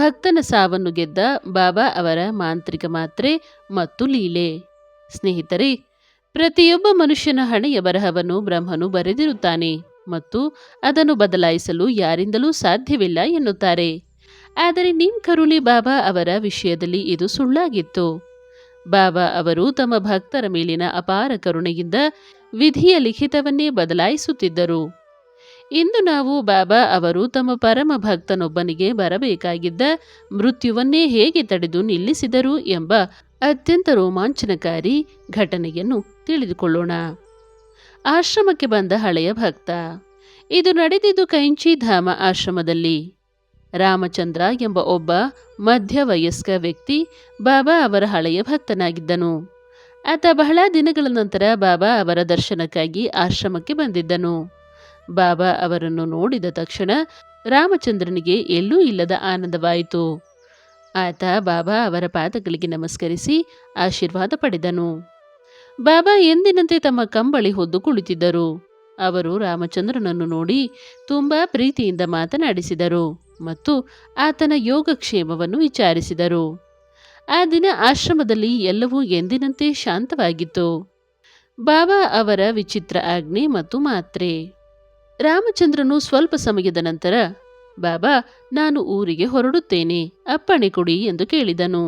ಭಕ್ತನ ಸಾವನ್ನು ಗೆದ್ದ ಬಾಬಾ ಅವರ ಮಾಂತ್ರಿಕ ಮಾತ್ರೆ ಮತ್ತು ಲೀಲೆ. ಸ್ನೇಹಿತರೆ, ಪ್ರತಿಯೊಬ್ಬ ಮನುಷ್ಯನ ಹಣೆಯ ಬರಹವನ್ನು ಬ್ರಹ್ಮನು ಬರೆದಿರುತ್ತಾನೆ ಮತ್ತು ಅದನ್ನು ಬದಲಾಯಿಸಲು ಯಾರಿಂದಲೂ ಸಾಧ್ಯವಿಲ್ಲ ಎನ್ನುತ್ತಾರೆ. ಆದರೆ ನೀಮ್ ಕರೋಲಿ ಬಾಬಾ ಅವರ ವಿಷಯದಲ್ಲಿ ಇದು ಸುಳ್ಳಾಗಿತ್ತು. ಬಾಬಾ ಅವರು ತಮ್ಮ ಭಕ್ತರ ಮೇಲಿನ ಅಪಾರ ಕರುಣೆಯಿಂದ ವಿಧಿಯ ಲಿಖಿತವನ್ನೇ ಬದಲಾಯಿಸುತ್ತಿದ್ದರು. ಇಂದು ನಾವು ಬಾಬಾ ಅವರು ತಮ್ಮ ಪರಮ ಭಕ್ತನೊಬ್ಬನಿಗೆ ಬರಬೇಕಾಗಿದ್ದ ಮೃತ್ಯುವನ್ನೇ ಹೇಗೆ ತಡೆದು ನಿಲ್ಲಿಸಿದರು ಎಂಬ ಅತ್ಯಂತ ರೋಮಾಂಚನಕಾರಿ ಘಟನೆಯನ್ನು ತಿಳಿದುಕೊಳ್ಳೋಣ. ಆಶ್ರಮಕ್ಕೆ ಬಂದ ಹಳೆಯ ಭಕ್ತ. ಇದು ನಡೆದಿದ್ದು ಕೈಂಚಿ ಧಾಮ ಆಶ್ರಮದಲ್ಲಿ. ರಾಮಚಂದ್ರ ಎಂಬ ಒಬ್ಬ ಮಧ್ಯವಯಸ್ಕ ವ್ಯಕ್ತಿ ಬಾಬಾ ಅವರ ಹಳೆಯ ಭಕ್ತನಾಗಿದ್ದನು. ಆತ ಬಹಳ ದಿನಗಳ ನಂತರ ಬಾಬಾ ಅವರ ದರ್ಶನಕ್ಕಾಗಿ ಆಶ್ರಮಕ್ಕೆ ಬಂದಿದ್ದನು. ಬಾಬಾ ಅವರನ್ನು ನೋಡಿದ ತಕ್ಷಣ ರಾಮಚಂದ್ರನಿಗೆ ಎಲ್ಲೂ ಇಲ್ಲದ ಆನಂದವಾಯಿತು. ಆತ ಬಾಬಾ ಅವರ ಪಾದಗಳಿಗೆ ನಮಸ್ಕರಿಸಿ ಆಶೀರ್ವಾದ ಪಡೆದನು. ಬಾಬಾ ಎಂದಿನಂತೆ ತಮ್ಮ ಕಂಬಳಿ ಹೊದ್ದು ಕುಳಿತಿದ್ದರು. ಅವರು ರಾಮಚಂದ್ರನನ್ನು ನೋಡಿ ತುಂಬಾ ಪ್ರೀತಿಯಿಂದ ಮಾತನಾಡಿಸಿದರು ಮತ್ತು ಆತನ ಯೋಗಕ್ಷೇಮವನ್ನು ವಿಚಾರಿಸಿದರು. ಆ ದಿನ ಆಶ್ರಮದಲ್ಲಿ ಎಲ್ಲವೂ ಎಂದಿನಂತೆ ಶಾಂತವಾಗಿತ್ತು. ಬಾಬಾ ಅವರ ವಿಚಿತ್ರ ಆಜ್ಞೆ ಮತ್ತು ಮಾತ್ರೆ. ರಾಮಚಂದ್ರನು ಸ್ವಲ್ಪ ಸಮಯದ ನಂತರ, ಬಾಬಾ, ನಾನು ಊರಿಗೆ ಹೊರಡುತ್ತೇನೆ, ಅಪ್ಪಣೆ ಕೊಡಿ ಎಂದು ಕೇಳಿದನು.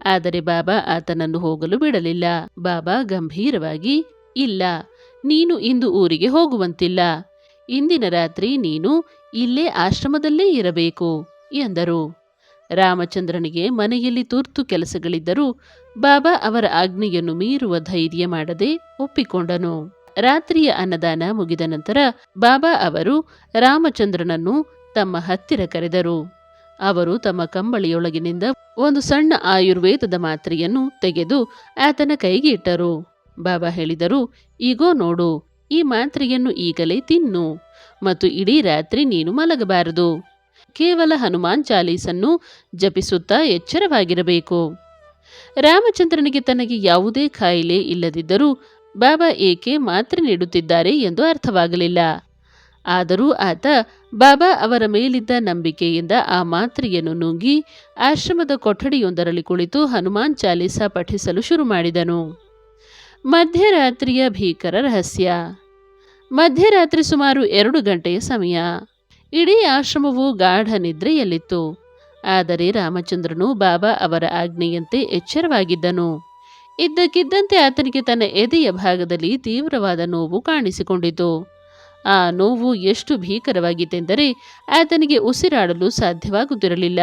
ಆದರೆ ಬಾಬಾ ಆತನನ್ನು ಹೋಗಲು ಬಿಡಲಿಲ್ಲ. ಬಾಬಾ ಗಂಭೀರವಾಗಿ, ಇಲ್ಲ, ನೀನು ಇಂದು ಊರಿಗೆ ಹೋಗುವಂತಿಲ್ಲ. ಇಂದಿನ ರಾತ್ರಿ ನೀನು ಇಲ್ಲೇ ಆಶ್ರಮದಲ್ಲೇ ಇರಬೇಕು ಎಂದರು. ರಾಮಚಂದ್ರನಿಗೆ ಮನೆಯಲ್ಲಿ ತುರ್ತು ಕೆಲಸಗಳಿದ್ದರೂ ಬಾಬಾ ಅವರ ಆಜ್ಞೆಯನ್ನು ಮೀರುವ ಧೈರ್ಯ ಮಾಡದೆ ಒಪ್ಪಿಕೊಂಡನು. ರಾತ್ರಿಯ ಅನ್ನದಾನ ಮುಗಿದ ನಂತರ ಬಾಬಾ ಅವರು ರಾಮಚಂದ್ರನನ್ನು ತಮ್ಮ ಹತ್ತಿರ ಕರೆದರು. ಅವರು ತಮ್ಮ ಕಂಬಳಿಯೊಳಗಿನಿಂದ ಒಂದು ಸಣ್ಣ ಆಯುರ್ವೇದದ ಮಾತ್ರೆಯನ್ನು ತೆಗೆದು ಆತನ ಕೈಗೆ ಇಟ್ಟರು. ಬಾಬಾ ಹೇಳಿದರು, ಈಗೋ ನೋಡು, ಈ ಮಾತ್ರೆಯನ್ನು ಈಗಲೇ ತಿನ್ನು ಮತ್ತು ಇಡೀ ರಾತ್ರಿ ನೀನು ಮಲಗಬಾರದು. ಕೇವಲ ಹನುಮಾನ್ ಚಾಲೀಸನ್ನು ಜಪಿಸುತ್ತಾ ಎಚ್ಚರವಾಗಿರಬೇಕು. ರಾಮಚಂದ್ರನಿಗೆ ತನಗೆ ಯಾವುದೇ ಕಾಯಿಲೆ ಇಲ್ಲದಿದ್ದರೂ ಬಾಬಾ ಏಕೆ ಮಾತ್ರೆ ನೀಡುತ್ತಿದ್ದಾರೆ ಎಂದು ಅರ್ಥವಾಗಲಿಲ್ಲ. ಆದರೂ ಆತ ಬಾಬಾ ಅವರ ಮೇಲಿದ್ದ ನಂಬಿಕೆಯಿಂದ ಆ ಮಾತ್ರೆಯನ್ನು ನುಂಗಿ ಆಶ್ರಮದ ಕೊಠಡಿಯೊಂದರಲ್ಲಿ ಕುಳಿತು ಹನುಮಾನ್ ಚಾಲೀಸ ಪಠಿಸಲು ಶುರು ಮಾಡಿದನು. ಮಧ್ಯರಾತ್ರಿಯ ಭೀಕರ ರಹಸ್ಯ. ಮಧ್ಯರಾತ್ರಿ ಸುಮಾರು 2 ಗಂಟೆಯ ಸಮಯ. ಇಡೀ ಆಶ್ರಮವು ಗಾಢ ನಿದ್ರೆಯಲ್ಲಿತ್ತು. ಆದರೆ ರಾಮಚಂದ್ರನು ಬಾಬಾ ಅವರ ಆಜ್ಞೆಯಂತೆ ಎಚ್ಚರವಾಗಿದ್ದನು. ಇದ್ದಕ್ಕಿದ್ದಂತೆ ಆತನಿಗೆ ತನ್ನ ಎದೆಯ ಭಾಗದಲ್ಲಿ ತೀವ್ರವಾದ ನೋವು ಕಾಣಿಸಿಕೊಂಡಿತು. ಆ ನೋವು ಎಷ್ಟು ಭೀಕರವಾಗಿತ್ತೆಂದರೆ ಆತನಿಗೆ ಉಸಿರಾಡಲು ಸಾಧ್ಯವಾಗುತ್ತಿರಲಿಲ್ಲ.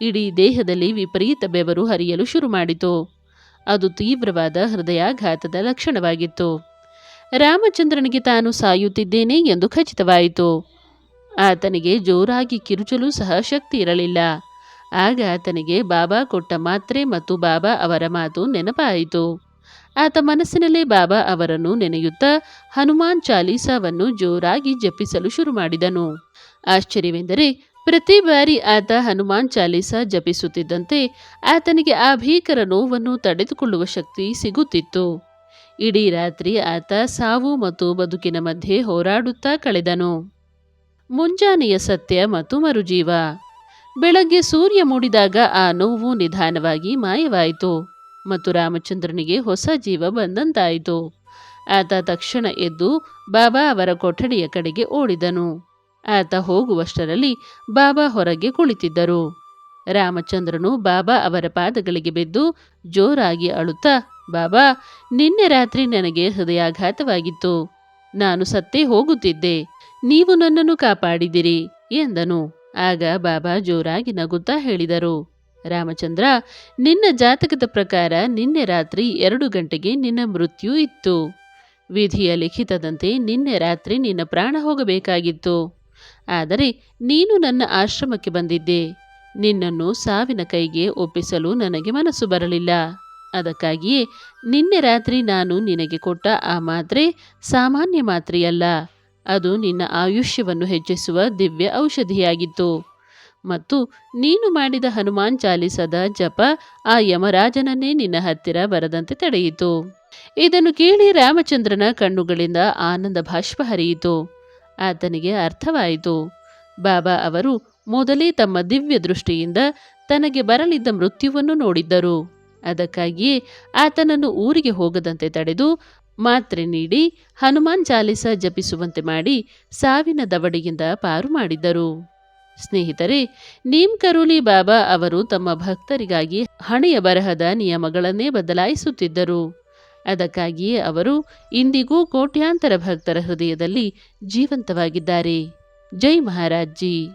ಇಡೀ ದೇಹದಲ್ಲಿ ವಿಪರೀತ ಬೆವರು ಹರಿಯಲು ಶುರು ಮಾಡಿತು. ಅದು ತೀವ್ರವಾದ ಹೃದಯಾಘಾತದ ಲಕ್ಷಣವಾಗಿತ್ತು. ರಾಮಚಂದ್ರನಿಗೆ ತಾನು ಸಾಯುತ್ತಿದ್ದೇನೆ ಎಂದು ಖಚಿತವಾಯಿತು. ಆತನಿಗೆ ಜೋರಾಗಿ ಕಿರುಚಲು ಸಹ ಶಕ್ತಿ ಇರಲಿಲ್ಲ. ಆಗ ಆತನಿಗೆ ಬಾಬಾ ಕೊಟ್ಟ ಮಾತ್ರೆ ಮತ್ತು ಬಾಬಾ ಅವರ ಮಾತು ನೆನಪಾಯಿತು. ಆತ ಮನಸ್ಸಿನಲ್ಲೇ ಬಾಬಾ ಅವರನ್ನು ನೆನೆಯುತ್ತಾ ಹನುಮಾನ್ ಚಾಲೀಸಾವನ್ನು ಜೋರಾಗಿ ಜಪಿಸಲು ಶುರು ಮಾಡಿದನು. ಆಶ್ಚರ್ಯವೆಂದರೆ ಪ್ರತಿ ಬಾರಿ ಆತ ಹನುಮಾನ್ ಚಾಲೀಸಾ ಜಪಿಸುತ್ತಿದ್ದಂತೆ ಆತನಿಗೆ ಆ ಭೀಕರ ನೋವನ್ನು ತಡೆದುಕೊಳ್ಳುವ ಶಕ್ತಿ ಸಿಗುತ್ತಿತ್ತು. ಇಡೀ ರಾತ್ರಿ ಆತ ಸಾವು ಮತ್ತು ಬದುಕಿನ ಮಧ್ಯೆ ಹೋರಾಡುತ್ತಾ ಕಳೆದನು. ಮುಂಜಾನೆಯ ಸತ್ಯ ಮತ್ತು ಮರುಜೀವ. ಬೆಳಗ್ಗೆ ಸೂರ್ಯ ಮೂಡಿದಾಗ ಆ ನೋವು ನಿಧಾನವಾಗಿ ಮಾಯವಾಯಿತು ಮತ್ತು ರಾಮಚಂದ್ರನಿಗೆ ಹೊಸ ಜೀವ ಬಂದಂತಾಯಿತು. ಆತ ತಕ್ಷಣ ಎದ್ದು ಬಾಬಾ ಅವರ ಕೊಠಡಿಯ ಕಡೆಗೆ ಓಡಿದನು. ಆತ ಹೋಗುವಷ್ಟರಲ್ಲಿ ಬಾಬಾ ಹೊರಗೆ ಕುಳಿತಿದ್ದರು. ರಾಮಚಂದ್ರನು ಬಾಬಾ ಅವರ ಪಾದಗಳಿಗೆ ಬಿದ್ದು ಜೋರಾಗಿ ಅಳುತ್ತಾ, ಬಾಬಾ, ನಿನ್ನೆ ರಾತ್ರಿ ನನಗೆ ಹೃದಯಾಘಾತವಾಗಿತ್ತು. ನಾನು ಸತ್ತೇ ಹೋಗುತ್ತಿದ್ದೆ. ನೀವು ನನ್ನನ್ನು ಕಾಪಾಡಿದಿರಿ ಎಂದನು. ಆಗ ಬಾಬಾ ಜೋರಾಗಿ ನಗುತ್ತಾ ಹೇಳಿದರು, ರಾಮಚಂದ್ರ, ನಿನ್ನ ಜಾತಕದ ಪ್ರಕಾರ ನಿನ್ನೆ ರಾತ್ರಿ 2 ಗಂಟೆಗೆ ನಿನ್ನ ಮೃತ್ಯು ಇತ್ತು. ವಿಧಿಯ ಲಿಖಿತದಂತೆ ನಿನ್ನೆ ರಾತ್ರಿ ನಿನ್ನ ಪ್ರಾಣ ಹೋಗಬೇಕಾಗಿತ್ತು. ಆದರೆ ನೀನು ನನ್ನ ಆಶ್ರಮಕ್ಕೆ ಬಂದಿದ್ದೆ. ನಿನ್ನನ್ನು ಸಾವಿನ ಕೈಗೆ ಒಪ್ಪಿಸಲು ನನಗೆ ಮನಸ್ಸು ಬರಲಿಲ್ಲ. ಅದಕ್ಕಾಗಿಯೇ ನಿನ್ನೆ ರಾತ್ರಿ ನಾನು ನಿನಗೆ ಕೊಟ್ಟ ಆ ಮಾತ್ರೆ ಸಾಮಾನ್ಯ ಮಾತ್ರೆಯಲ್ಲ. ಅದು ನಿನ್ನ ಆಯುಷ್ಯವನ್ನು ಹೆಚ್ಚಿಸುವ ದಿವ್ಯ ಔಷಧಿಯಾಗಿತ್ತು. ಮತ್ತು ನೀನು ಮಾಡಿದ ಹನುಮಾನ್ ಚಾಲೀಸದ ಜಪ ಆ ಯಮರಾಜನನ್ನೇ ನಿನ್ನ ಹತ್ತಿರ ಬರದಂತೆ ತಡೆಯಿತು. ಇದನ್ನು ಕೇಳಿ ರಾಮಚಂದ್ರನ ಕಣ್ಣುಗಳಿಂದ ಆನಂದ ಬಾಷ್ಪ ಹರಿಯಿತು. ಆತನಿಗೆ ಅರ್ಥವಾಯಿತು. ಬಾಬಾ ಅವರು ಮೊದಲೇ ತಮ್ಮ ದಿವ್ಯ ದೃಷ್ಟಿಯಿಂದ ತನಗೆ ಬರಲಿದ್ದ ಮೃತ್ಯುವನ್ನು ನೋಡಿದ್ದರು. ಅದಕ್ಕಾಗಿಯೇ ಆತನನ್ನು ಊರಿಗೆ ಹೋಗದಂತೆ ತಡೆದು ಮಾತ್ರೆ ನೀಡಿ ಹನುಮಾನ್ ಚಾಲಿಸ ಜಪಿಸುವಂತೆ ಮಾಡಿ ಸಾವಿನ ದವಡೆಯಿಂದ ಪಾರು ಮಾಡಿದ್ದರು. ಸ್ನೇಹಿತರೆ, ನೀಮ್ ಕರೋಲಿ ಬಾಬಾ ಅವರು ತಮ್ಮ ಭಕ್ತರಿಗಾಗಿ ಹಣೆಯ ಬರಹದ ನಿಯಮಗಳನ್ನೇ ಬದಲಾಯಿಸುತ್ತಿದ್ದರು. ಅದಕ್ಕಾಗಿಯೇ ಅವರು ಇಂದಿಗೂ ಕೋಟ್ಯಾಂತರ ಭಕ್ತರ ಹೃದಯದಲ್ಲಿ ಜೀವಂತವಾಗಿದ್ದಾರೆ. ಜೈ ಮಹಾರಾಜ್ ಜಿ.